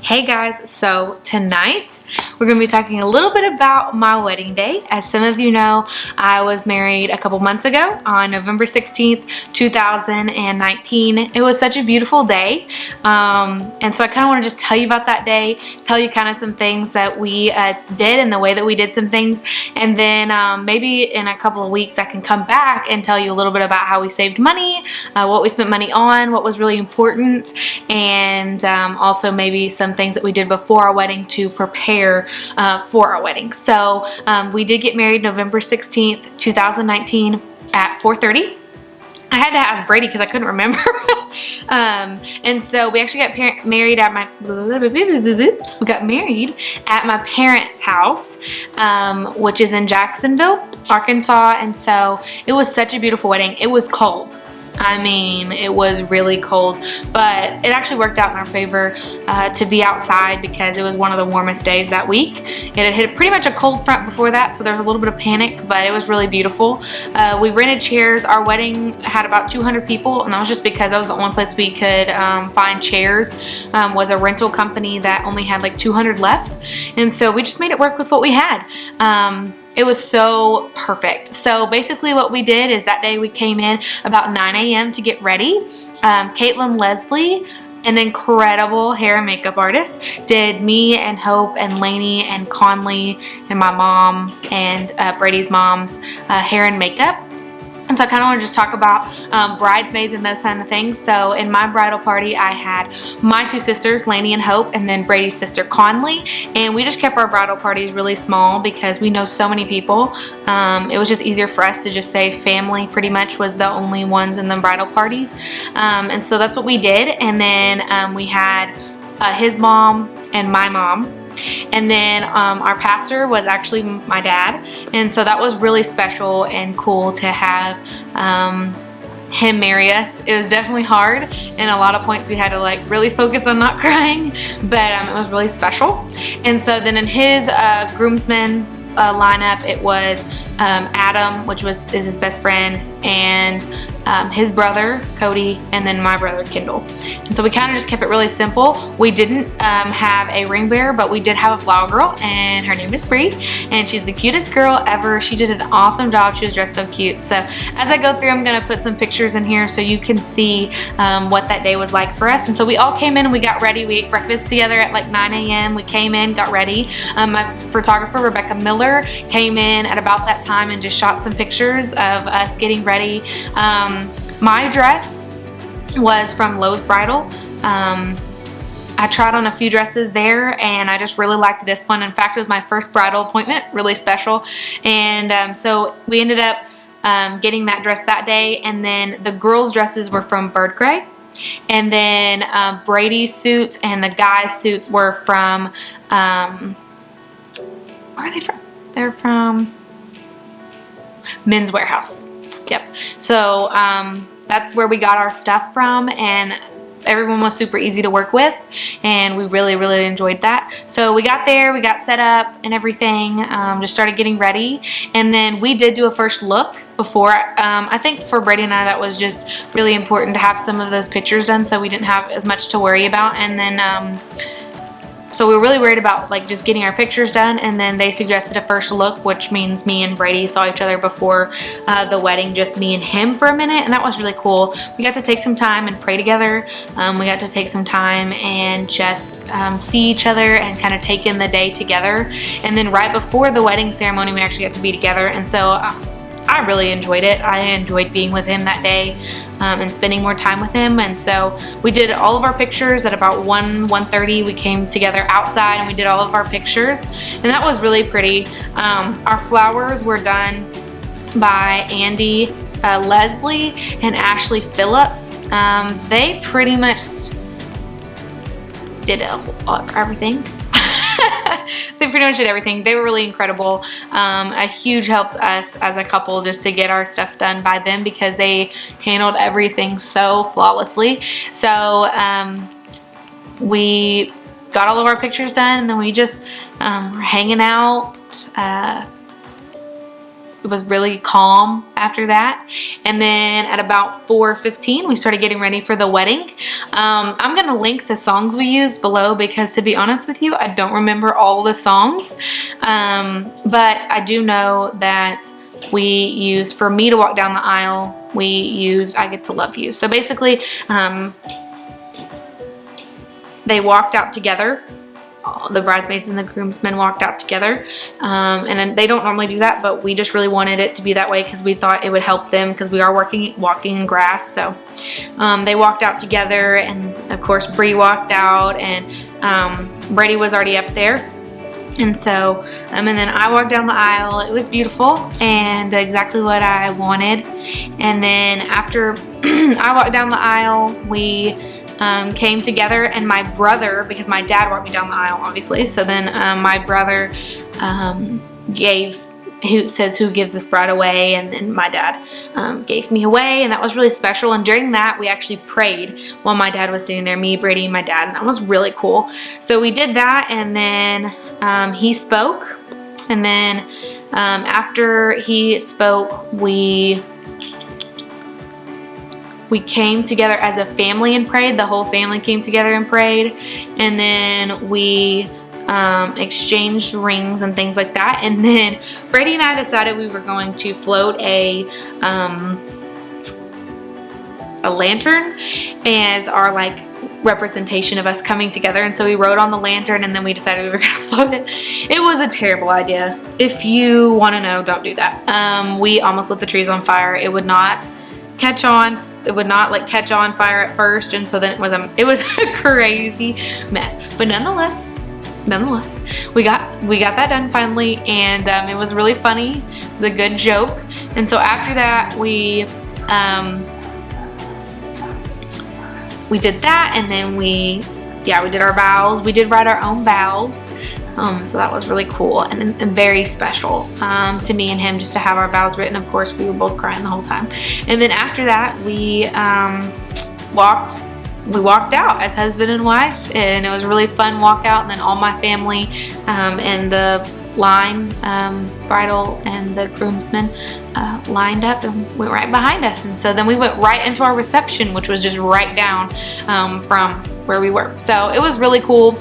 Hey guys, so tonight we're going to be talking a little bit about my wedding day. As some of you know, I was married a couple months ago on November 16th, 2019. It was such a beautiful day, and so I kind of want to just tell you about that day, tell you kind of some things that we did and the way that we did some things, and then maybe in a couple of weeks I can come back and tell you a little bit about how we saved money, what we spent money on, what was really important, and also maybe some things that we did before our wedding to prepare for our wedding. So we did get married November 16th, 2019 at 4:30. I had to ask Brady because I couldn't remember. And so we actually got married at my parents' house, which is in Jacksonville, Arkansas. And so it was such a beautiful wedding. It was cold. I mean, it was really cold, but it actually worked out in our favor to be outside because it was one of the warmest days that week. It had hit pretty much a cold front before that, so there was a little bit of panic, but it was really beautiful. We rented chairs. Our wedding had about 200 people, and that was just because that was the only place we could find chairs. Was a rental company that only had like 200 left, and so we just made it work with what we had. It was so perfect. So basically what we did is that day we came in about 9 a.m. to get ready. Caitlin Leslie, an incredible hair and makeup artist, did me and Hope and Lainey and Conley and my mom and Brady's mom's hair and makeup. And so I kind of want to just talk about bridesmaids and those kind of things. So in my bridal party, I had my two sisters, Lainey and Hope, and then Brady's sister, Conley. And we just kept our bridal parties really small because we know so many people. It was just easier for us to just say family pretty much was the only ones in the bridal parties. And so that's what we did. And then we had his mom and my mom. And then our pastor was actually my dad, and so that was really special and cool to have him marry us. It was definitely hard, and a lot of points we had to like really focus on not crying, but it was really special. And so then in his groomsmen lineup, it was Adam, which is his best friend, and his brother Cody, and then my brother Kendall. And so we kind of just kept it really simple. We didn't have a ring bearer, but we did have a flower girl, and her name is Bree, and she's the cutest girl ever. She did an awesome job. She was dressed so cute. So as I go through, I'm gonna put some pictures in here so you can see what that day was like for us. And so we all came in and we got ready. We ate breakfast together at like 9 a.m. We came in, got ready. My photographer Rebecca Miller came in at about that time and just shot some pictures of us getting ready. My dress was from Lowe's Bridal. I tried on a few dresses there, and I just really liked this one. In fact, it was my first bridal appointment, really special. And so we ended up getting that dress that day, and then the girls' dresses were from Bird Gray. And then Brady's suits and the guys' suits were from, where are they from? They're from Men's Wearhouse. Yep. So that's where we got our stuff from, and everyone was super easy to work with, and we really enjoyed that. So we got there, we got set up and everything, just started getting ready, and then we did do a first look before. I think for Brady and I that was just really important to have some of those pictures done so we didn't have as much to worry about. And then so we were really worried about like just getting our pictures done, and then they suggested a first look, which means me and Brady saw each other before the wedding, just me and him for a minute, and that was really cool. We got to take some time and pray together. We got to take some time and just see each other and kind of take in the day together. And then right before the wedding ceremony, we actually got to be together, and so I really enjoyed it. I enjoyed being with him that day and spending more time with him. And so we did all of our pictures at about 1:30. We came together outside and we did all of our pictures, and that was really pretty. Our flowers were done by Andi, Leslie, and Ashley Phillips. They pretty much did everything. They pretty much did everything. They were really incredible. A huge help to us as a couple just to get our stuff done by them because they handled everything so flawlessly. So we got all of our pictures done, and then we just were hanging out. it was really calm after that. And then at about 4:15, we started getting ready for the wedding. I'm gonna link the songs we used below because, to be honest with you, I don't remember all the songs. But I do know that we used, for me to walk down the aisle, we used I Get to Love You. So basically, they walked out together. The bridesmaids and the groomsmen walked out together, and then they don't normally do that, but we just really wanted it to be that way because we thought it would help them, because we are walking in grass. So they walked out together, and of course Bree walked out, and Brady was already up there. And so, and then I walked down the aisle. It was beautiful and exactly what I wanted. And then after I walked down the aisle, we came together, and my brother, because my dad walked me down the aisle, obviously. So then my brother says, "Who gives this bride away?" And then my dad gave me away, and that was really special. And during that, we actually prayed while my dad was standing there, me, Brady, and my dad, and that was really cool. So we did that, and then he spoke, and then after he spoke, we came together as a family and prayed. The whole family came together and prayed, and then we exchanged rings and things like that. And then Brady and I decided we were going to float a lantern as our like representation of us coming together. And so we rode on the lantern, and then we decided we were gonna float it. It was a terrible idea. If you want to know, don't do that. We almost lit the trees on fire. It would not catch on. It would not like catch on fire at first, and so then it was a crazy mess. But nonetheless, we got that done finally, and it was really funny. It was a good joke. And so after that, we did that, and then we did our vows. We did write our own vows. So that was really cool and very special to me and him, just to have our vows written. Of course, we were both crying the whole time. And then after that, we walked out as husband and wife, and it was a really fun walk out. And then all my family and the line, Bridal and the groomsmen lined up and went right behind us. And so then we went right into our reception, which was just right down from where we were. So it was really cool.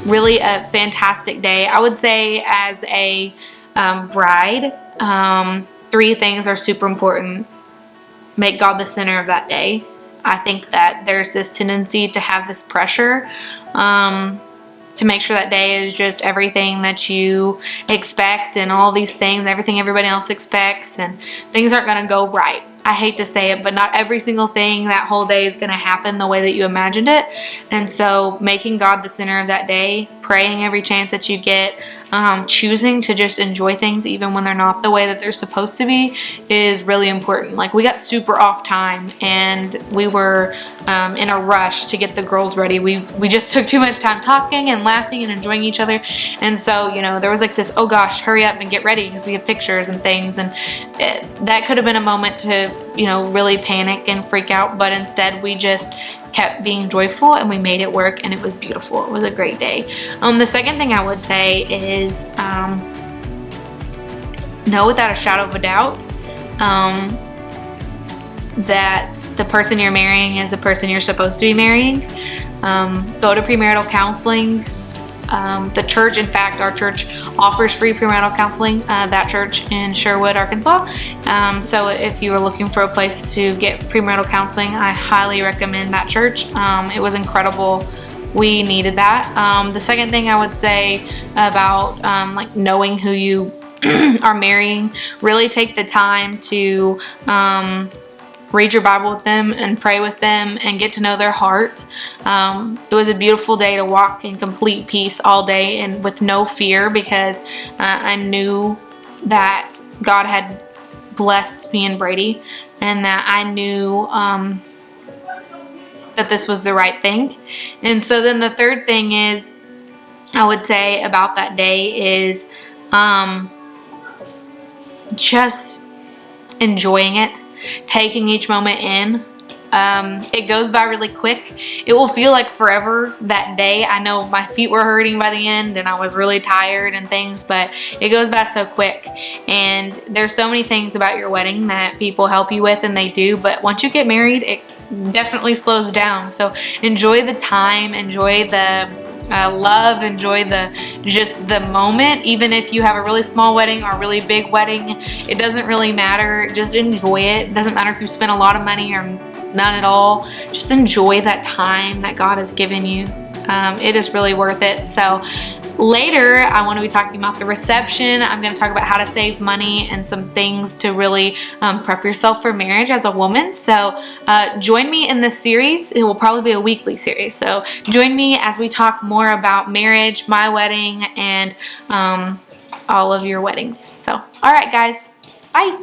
Really a fantastic day. I would say as a bride, 3 things are super important. Make God the center of that day. I think that there's this tendency to have this pressure to make sure that day is just everything that you expect, and all these things, everything everybody else expects, and things aren't going to go right. I hate to say it, but not every single thing that whole day is going to happen the way that you imagined it. And so making God the center of that day, praying every chance that you get, choosing to just enjoy things even when they're not the way that they're supposed to be, is really important. Like, we got super off time, and we were in a rush to get the girls ready. We just took too much time talking and laughing and enjoying each other. And so, you know, there was like this, oh gosh, hurry up and get ready because we have pictures and things. And that could have been a moment to, you know, really panic and freak out. But instead, we just kept being joyful, and we made it work, and it was beautiful. It was a great day. The second thing I would say is know without a shadow of a doubt that the person you're marrying is the person you're supposed to be marrying. Go to premarital counseling. The church, in fact, our church offers free premarital counseling, That.Church in Sherwood, Arkansas. So if you were looking for a place to get premarital counseling, I highly recommend that church. It was incredible. We needed that. The second thing I would say about like knowing who you are marrying, really take the time to read your Bible with them and pray with them and get to know their heart. It was a beautiful day to walk in complete peace all day and with no fear, because I knew that God had blessed me and Brady, and that I knew that this was the right thing. And so then the third thing is, I would say about that day is just enjoying it. Taking each moment in, It goes by really quick. It will feel like forever that day. I know my feet were hurting by the end and I was really tired and things, but it goes by so quick. And there's so many things about your wedding that people help you with, and they do, but once you get married, it definitely slows down. So enjoy the time, enjoy the love, enjoy just the moment. Even if you have a really small wedding or a really big wedding, it doesn't really matter. Just enjoy it. It doesn't matter if you spend a lot of money or none at all. Just enjoy that time that God has given you. It is really worth it. So later, I want to be talking about the reception. I'm going to talk about how to save money and some things to really prep yourself for marriage as a woman. So join me in this series. It will probably be a weekly series. So join me as we talk more about marriage, my wedding, and all of your weddings. So, all right, guys. Bye.